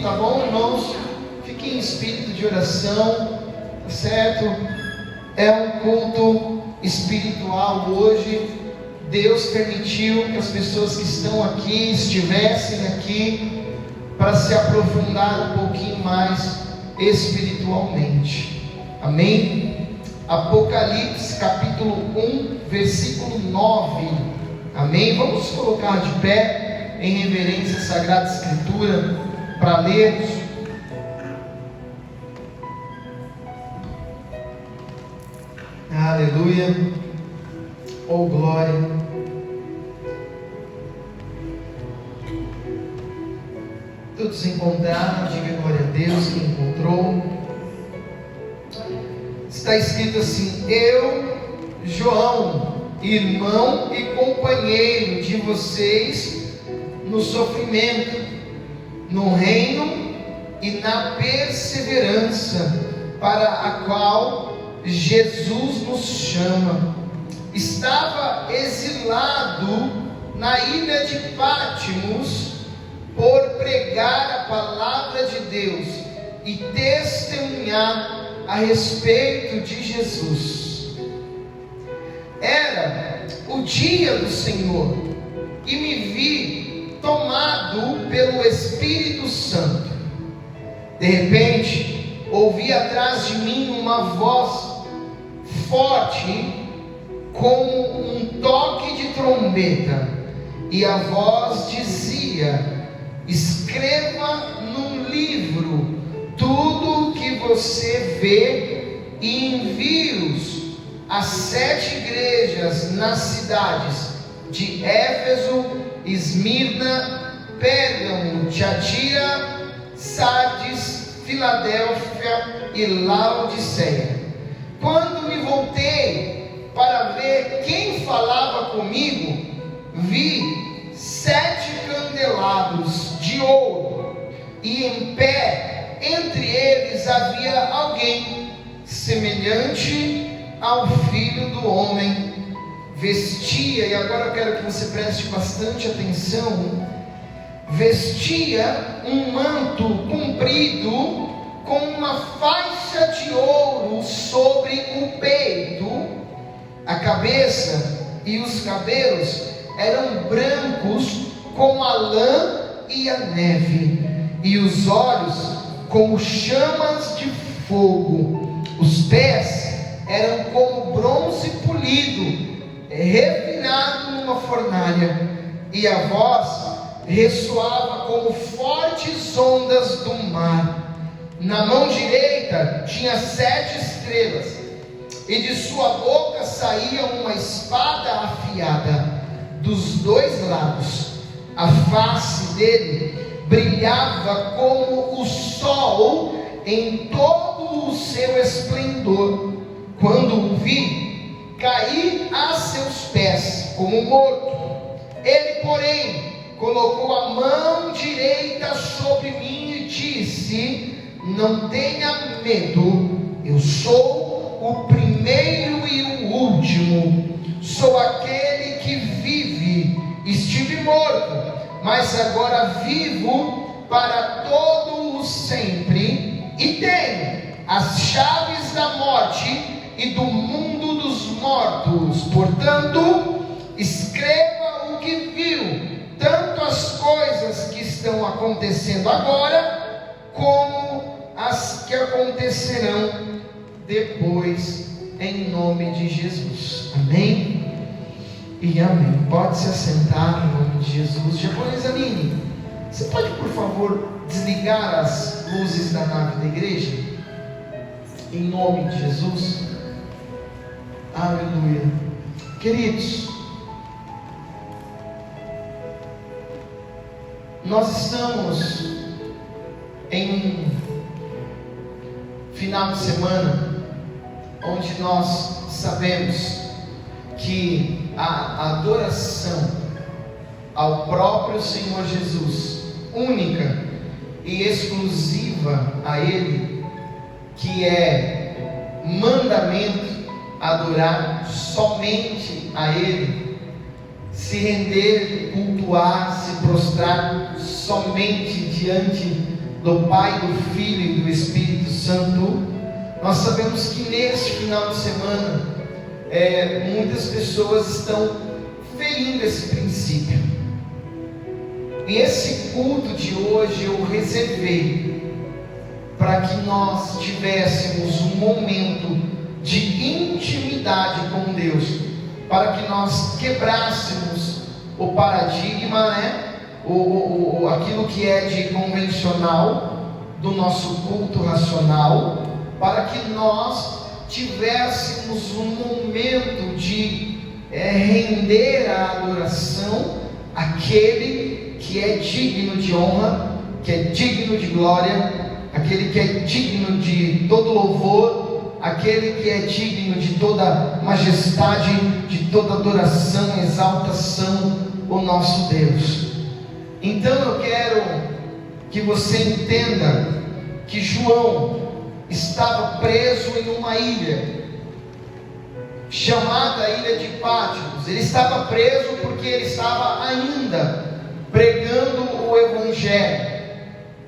tá bom, irmãos? Fiquem em espírito de oração, tá certo? É um culto espiritual hoje. Deus permitiu que as pessoas que estão aqui estivessem aqui para se aprofundar um pouquinho mais espiritualmente. Amém? Apocalipse capítulo 1, versículo 9. Amém? Vamos colocar de pé em reverência à Sagrada Escritura para lermos. Aleluia. Oh glória. Todos encontraram, diga glória a Deus que encontrou. Está escrito assim: eu, João, irmão e companheiro de vocês no sofrimento, no reino e na perseverança para a qual Jesus nos chama. Estava exilado na ilha de Patmos por pregar a palavra de Deus e testemunhar a respeito de Jesus. Era o dia do Senhor e me vi tomado pelo Espírito Santo. De repente, ouvi atrás de mim uma voz forte, como um toque de trombeta, e a voz dizia: escreva num livro tudo o que você vê e envie-os às 7 igrejas nas cidades de Éfeso, Esmirna, Pérgamo, Tiatira, Sardes, Filadélfia e Laodiceia. Quando me voltei para ver quem falava comigo, vi 7 candelabros de ouro, e em pé entre eles havia alguém semelhante ao Filho do Homem. Vestia, e agora eu quero que você preste bastante atenção, vestia um manto comprido com uma faixa de ouro sobre o peito. A cabeça e os cabelos eram brancos como a lã e a neve, e os olhos como chamas de fogo. Os pés eram como bronze polido, refinado numa fornalha, e a voz ressoava como fortes ondas do mar. Na mão direita tinha 7 estrelas, e de sua boca saía uma espada afiada dos 2 lados. A face dele brilhava como o sol em todo o seu esplendor. Quando o vi, caí a seus pés como morto. Ele, porém, colocou a mão direita sobre mim e disse: não tenha medo, eu sou o primeiro e o último, sou aquele que vive. Estive morto, mas agora vivo para todo o sempre, e tenho as chaves da morte e do mundo dos mortos. Portanto, escreva o que viu, tanto as coisas que estão acontecendo agora, como as que acontecerão depois, em nome de Jesus. Amém e amém. Pode se assentar em nome de Jesus. Japonês Aline, você pode por favor desligar as luzes da nave da igreja? Em nome de Jesus. Aleluia. Queridos, nós estamos em um final de semana onde nós sabemos que a adoração ao próprio Senhor Jesus, única e exclusiva a Ele, que é mandamento adorar somente a Ele, se render, cultuar, se prostrar somente diante do Pai, do Filho e do Espírito Santo, nós sabemos que neste final de semana, muitas pessoas estão ferindo esse princípio. E esse culto de hoje eu reservei para que nós tivéssemos um momento de intimidade com Deus, para que nós quebrássemos o paradigma, aquilo que é de convencional do nosso culto racional, para que nós tivéssemos um momento de render a adoração àquele que é digno de honra, que é digno de glória, aquele que é digno de todo louvor, aquele que é digno de toda majestade, de toda adoração, exaltação, o nosso Deus. Então eu quero que você entenda que João estava preso em uma ilha chamada Ilha de Patmos. Ele estava preso porque ele estava ainda pregando o Evangelho,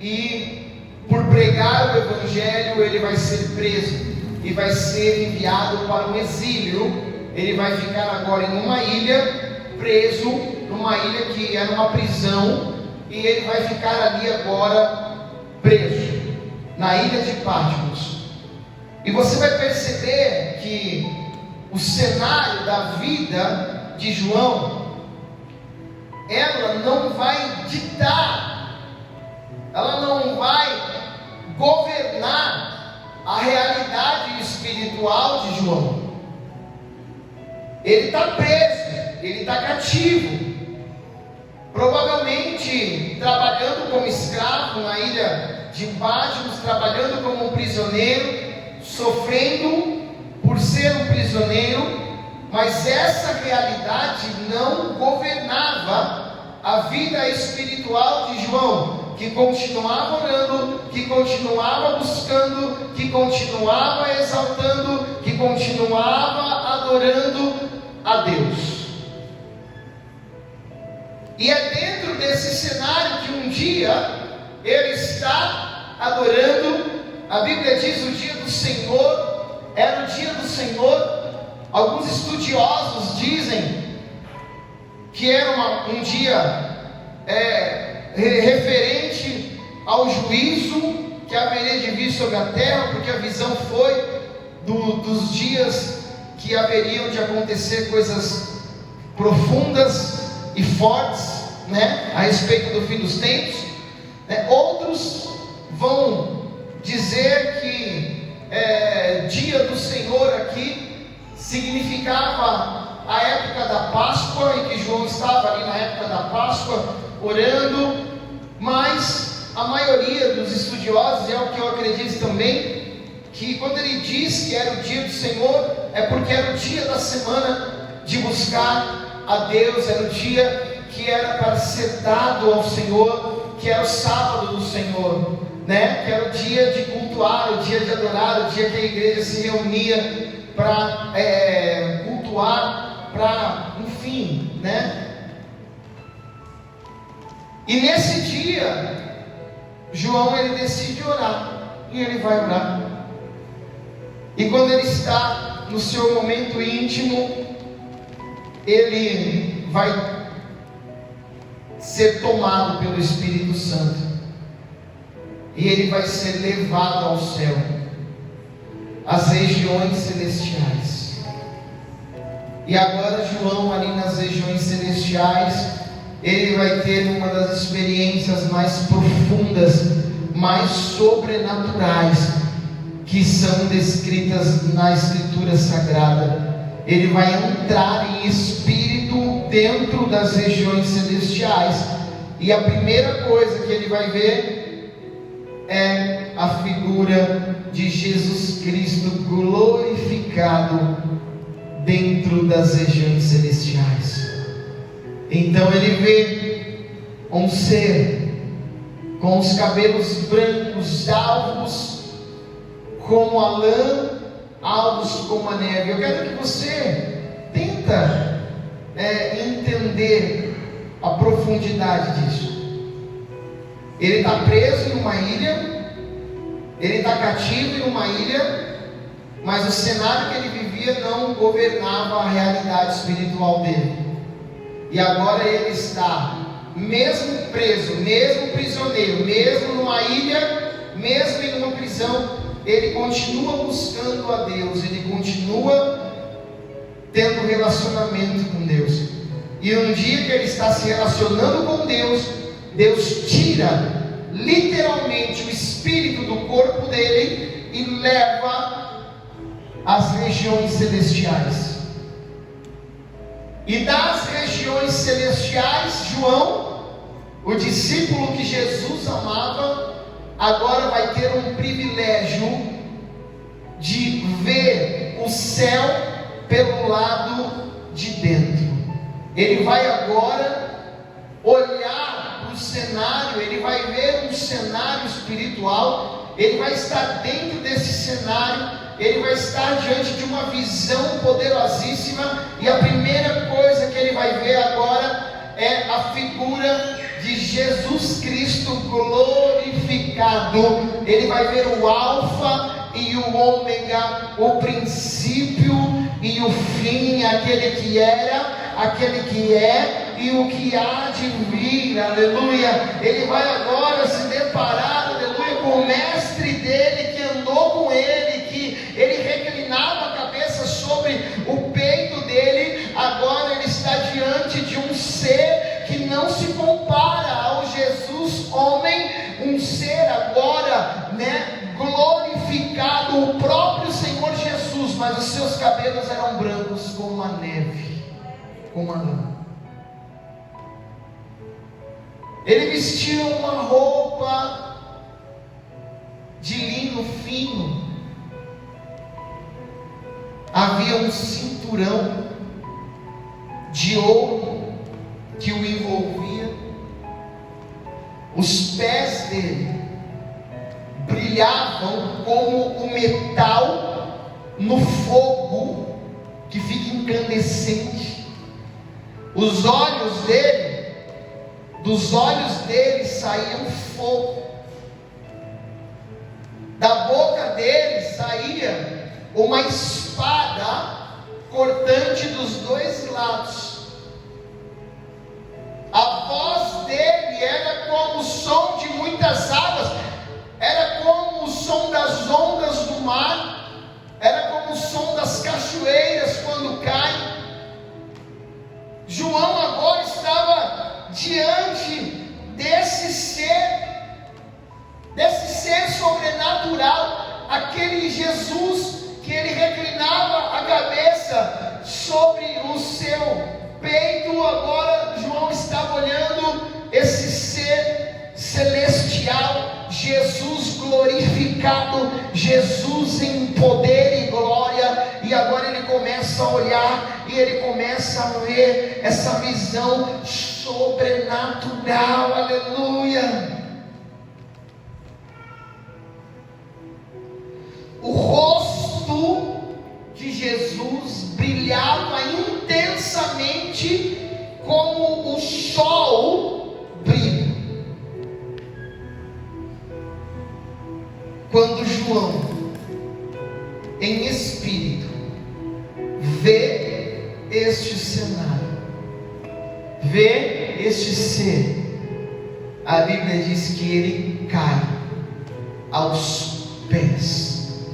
e por pregar o Evangelho ele vai ser preso e vai ser enviado para um exílio. Ele vai ficar agora em uma ilha, preso numa ilha que era uma prisão, e ele vai ficar ali agora preso na Ilha de Patmos. E você vai perceber que o cenário da vida de João, ela não vai ditar, ela não vai governar a realidade espiritual de João. Ele está preso, ele está cativo, provavelmente trabalhando como escravo na ilha de Patmos, trabalhando como um prisioneiro, sofrendo por ser um prisioneiro, mas essa realidade não governava a vida espiritual de João, que continuava orando, que continuava buscando, que continuava exaltando, que continuava adorando a Deus. E é dentro desse cenário que um dia ele está adorando. A Bíblia diz: o dia do Senhor, era o dia do Senhor. Alguns estudiosos dizem que era um dia referente ao juízo que haveria de vir sobre a terra, porque a visão foi dos dias que haveriam de acontecer coisas profundas e fortes, a respeito do fim dos tempos. Outros vão dizer que dia do Senhor aqui significava a época da Páscoa, e que João estava ali na época da Páscoa orando. Mas a maioria dos estudiosos, é o que eu acredito também, que quando ele diz que era o dia do Senhor, é porque era o dia da semana de buscar a Deus, era o dia que era para ser dado ao Senhor, que era o sábado do Senhor, que era o dia de cultuar, o dia de adorar, o dia que a igreja se reunia para cultuar, para, enfim, E nesse dia, João ele decide orar, e ele vai orar. E quando ele está no seu momento íntimo, ele vai ser tomado pelo Espírito Santo, e ele vai ser levado ao céu, às regiões celestiais. E agora João, ali nas regiões celestiais, ele vai ter uma das experiências mais profundas, mais sobrenaturais, que são descritas na Escritura Sagrada. Ele vai entrar em espírito dentro das regiões celestiais, e a primeira coisa que ele vai ver é a figura de Jesus Cristo glorificado dentro das regiões celestiais. Então ele vê um ser com os cabelos brancos, alvos como a lã, alvos como a neve. Eu quero que você tenta entender a profundidade disso. Ele está preso em uma ilha, ele está cativo em uma ilha, mas o cenário que ele vivia não governava a realidade espiritual dele. E agora ele está, mesmo preso, mesmo prisioneiro, mesmo numa ilha, mesmo em uma prisão, ele continua buscando a Deus, ele continua tendo relacionamento com Deus. E um dia que ele está se relacionando com Deus, Deus tira literalmente o espírito do corpo dele e leva às regiões celestiais. E das regiões celestiais, João, o discípulo que Jesus amava, agora vai ter um privilégio de ver o céu pelo lado de dentro. Ele vai agora olhar para o cenário, ele vai ver um cenário espiritual, ele vai estar dentro desse cenário, ele vai estar diante de uma visão poderosíssima, e a primeira coisa que ele vai ver agora é a figura de Jesus Cristo glorificado. Ele vai ver o Alfa e o Ômega, o princípio e o fim, aquele que era, aquele que é e o que há de vir, aleluia. Ele vai agora se deparar, aleluia, com o mestre dele que andou com ele, que ele reclinava a cabeça sobre o peito dele. Agora ele está diante de um ser que não se compara ao Jesus homem, um ser agora, glorificado, o próprio Senhor Jesus, mas os seus cabelos eram brancos como a neve, como a lã. Ele vestia uma roupa de linho fino, havia um cinturão de ouro que o envolvia. Os pés dele brilhavam como o metal no fogo que fica incandescente. Os olhos dele, dos olhos dele saía fogo. Da boca dele saía uma espada cortante dos dois lados. A voz dele era como o som de muitas águas, era como o som das ondas do mar, era como o som das cachoeiras quando caem. João agora estava diante desse ser sobrenatural, aquele Jesus que ele reclinava a cabeça sobre o seu peito. Agora João estava olhando esse ser celestial, Jesus glorificado, Jesus em poder e glória. E agora ele começa a olhar e ele começa a ver essa visão sobrenatural, aleluia. O rosto de Jesus brilhava intensamente como o sol brilha. Quando João, em espírito, vê este cenário, vê este ser, a Bíblia diz que ele cai aos pés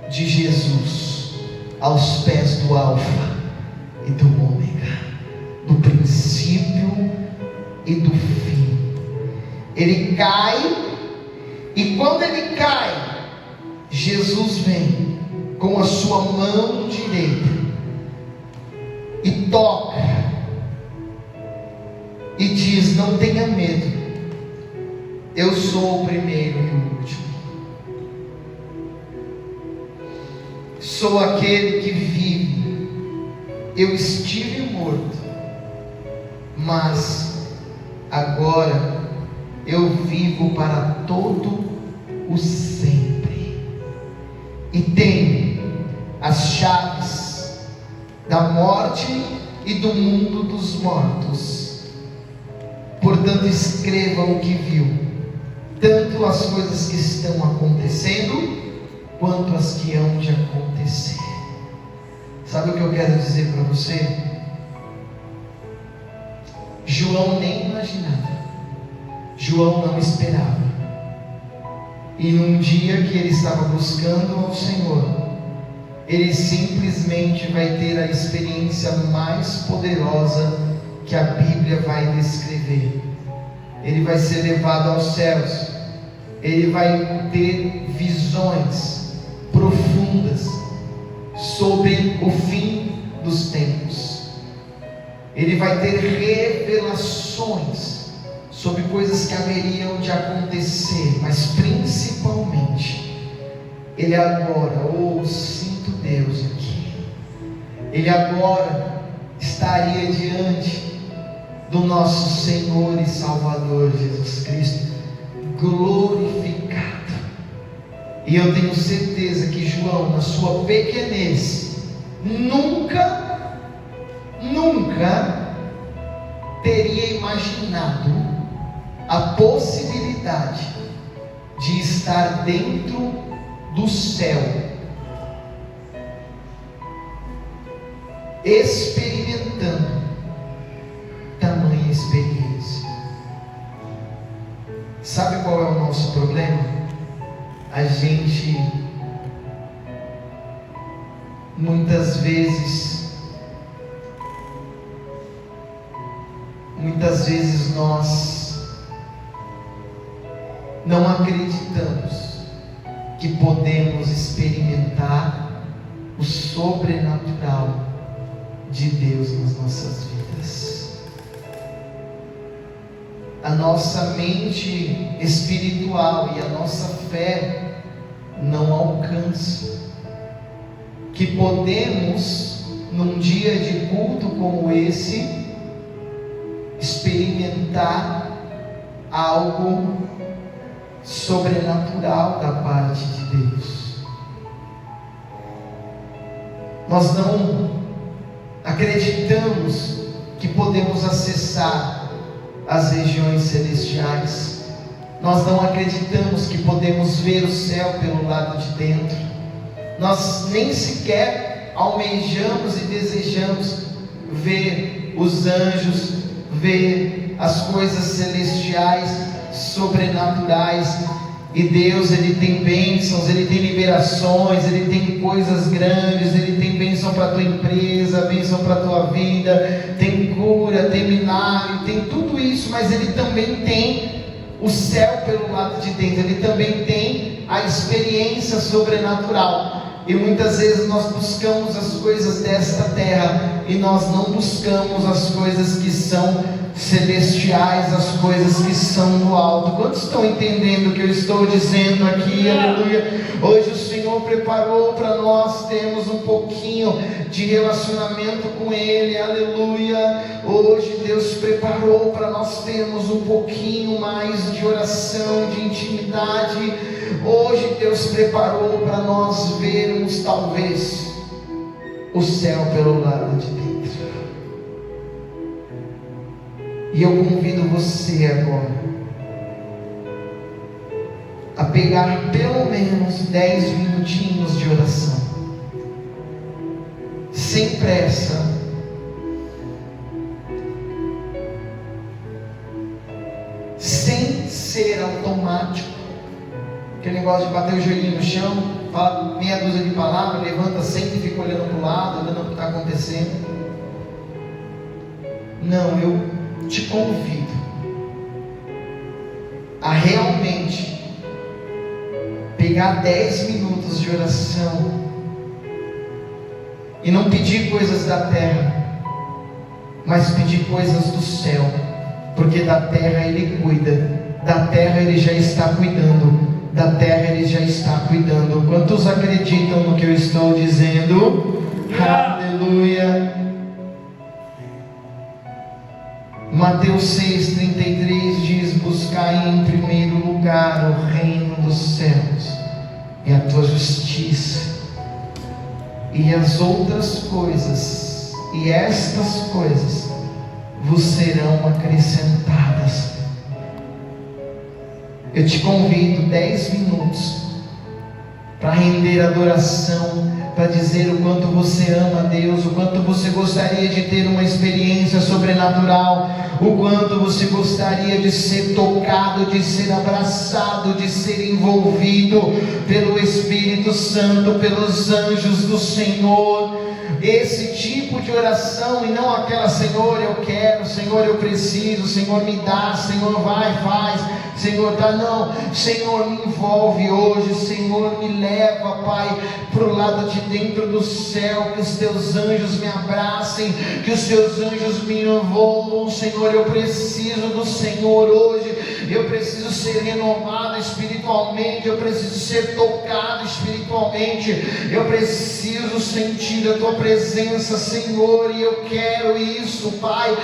de Jesus, aos pés do Alfa e do Ômega, do princípio e do fim. Ele cai, e quando ele cai, Jesus vem com a sua mão direita e toca e diz: não tenha medo, eu sou o primeiro e o último. Sou aquele que vive. Eu estive morto, mas agora eu vivo para todo o sempre, e tenho as chaves da morte e do mundo dos mortos. Portanto, escreva o que viu, tanto as coisas que estão acontecendo, quanto as que hão de acontecer. Sabe o que eu quero dizer para você? João nem imaginava, João não esperava, e num dia que ele estava buscando ao Senhor, ele simplesmente vai ter a experiência mais poderosa que a Bíblia vai descrever. Ele vai ser levado aos céus, ele vai ter visões profundas sobre o fim dos tempos. Ele vai ter revelações sobre coisas que haveriam de acontecer, mas principalmente, ele agora, sinto Deus aqui, ele agora estaria diante do nosso Senhor e Salvador Jesus Cristo, glorificado. E eu tenho certeza que João, na sua pequenez, nunca teria imaginado a possibilidade de estar dentro do céu, experimentando tamanha experiência. Sabe qual é o nosso problema? A gente muitas vezes nós não acreditamos que podemos experimentar o sobrenatural de Deus nas nossas vidas. A nossa mente espiritual e a nossa fé não alcança que podemos, num dia de culto como esse, experimentar algo sobrenatural da parte de Deus. Nós não acreditamos que podemos acessar as regiões celestiais. Nós não acreditamos que podemos ver o céu pelo lado de dentro. Nós nem sequer almejamos e desejamos ver os anjos, ver as coisas celestiais, sobrenaturais. E Deus, Ele tem bênçãos, Ele tem liberações, Ele tem coisas grandes, Ele tem bênção para a tua empresa, bênção para a tua vida, tem cura, tem milagre, tem tudo isso, mas Ele também tem o céu pelo lado de dentro, Ele também tem a experiência sobrenatural. E muitas vezes nós buscamos as coisas desta terra e nós não buscamos as coisas que são celestiais, as coisas que são do alto. Quantos estão entendendo o que eu estou dizendo aqui? Aleluia. Hoje o Senhor preparou para nós termos um pouquinho de relacionamento com Ele. Aleluia. Hoje Deus preparou para nós termos um pouquinho mais de oração, de intimidade. Hoje Deus preparou para nós vermos talvez o céu pelo lado de dentro. E eu convido você agora a pegar pelo menos 10 minutinhos de oração, sem pressa, sem ser automático. Aquele negócio de bater o joelhinho no chão, fala meia dúzia de palavras, levanta, senta e fica olhando para o lado, olhando o que está acontecendo. Não, eu te convido a realmente pegar 10 minutos de oração e não pedir coisas da terra, mas pedir coisas do céu, porque da terra Ele cuida, da terra Ele já está cuidando, da terra Ele já está cuidando. Quantos acreditam no que eu estou dizendo? Aleluia. Mateus 6,33 diz: buscai em primeiro lugar o reino dos céus e a tua justiça, e as outras coisas, e estas coisas vos serão acrescentadas. Eu te convido 10 minutos para render adoração, para dizer o quanto você ama a Deus, o quanto você gostaria de ter uma experiência sobrenatural, o quanto você gostaria de ser tocado, de ser abraçado, de ser envolvido pelo Espírito Santo, pelos anjos do Senhor. Esse tipo de oração, e não aquela: Senhor, eu quero, Senhor, eu preciso, Senhor, me dá, Senhor, vai, faz, Senhor, dá. Não, Senhor, me envolve hoje, Senhor, me leva, Pai, para o lado de dentro do céu, que os teus anjos me abracem, que os teus anjos me envolvam. Senhor, eu preciso do Senhor hoje, eu preciso ser renovado espiritualmente, eu preciso ser tocado espiritualmente, eu preciso sentir a tua presença, Senhor, e eu quero isso, Pai.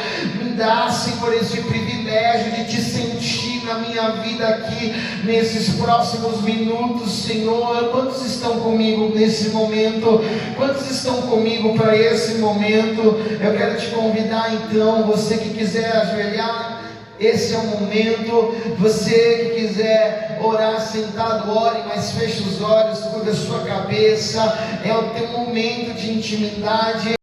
Me dá, Senhor, esse privilégio de te sentir na minha vida aqui, nesses próximos minutos, Senhor. Quantos estão comigo nesse momento? Quantos estão comigo para esse momento? Eu quero te convidar então, você que quiser ajoelhar, esse é o momento. Você que quiser orar sentado, ore, mas feche os olhos, curva a sua cabeça. É o teu momento de intimidade.